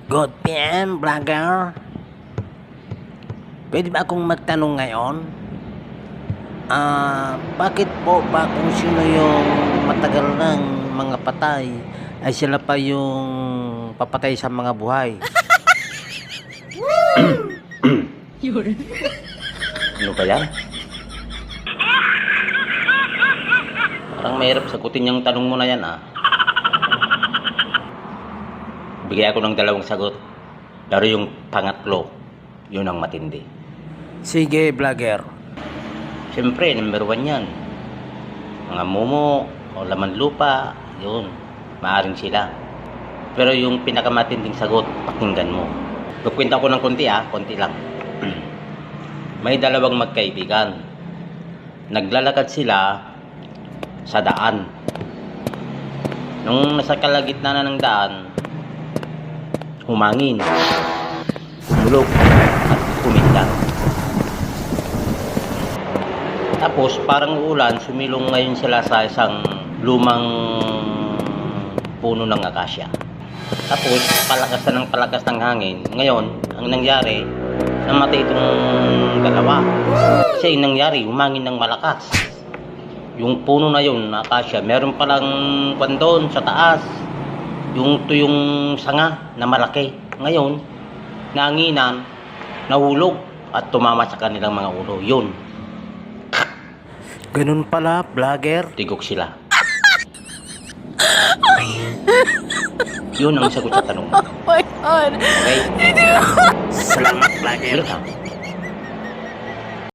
Good PM, vlogger. Pwede ba akong magtanong ngayon? Bakit po ba kung sino yung matagal ng mga patay ay sila pa yung papatay sa mga buhay? Ano ba yan? Parang mahirap sagutin yung tanong mo na yan, ah. Bigay ako ng dalawang sagot. Pero yung pangatlo, yun ang matindi. Sige, vlogger. Siyempre, number 1 yan. Mga mumo o laman lupa, yun. Maaring sila. Pero yung pinakamatinding sagot, pakinggan mo. Kukwenta ko ng konti, konti lang. May dalawang magkaibigan. Naglalakad sila sa daan. Nung nasa kalagitnaan ng daan, humangin, humulog, at kumindan. Tapos parang uulan, sumilong ngayon sila sa isang lumang puno ng akasya. Tapos palakas ng hangin. Ngayon, ang nangyari, namatay itong dalawa. Kasi yung nangyari, humangin ng malakas. Yung puno na yun, akasya, meron palang pandon sa taas. Yung tuyong sanga na malaki. Ngayon, nanginan, nahulog at tumama sa kanilang mga ulo. Yun, Ganun pala, vlogger. tigok sila. Yun ang sagot sa tanong. Oh my God. Okay? Salamat, vlogger. Welcome.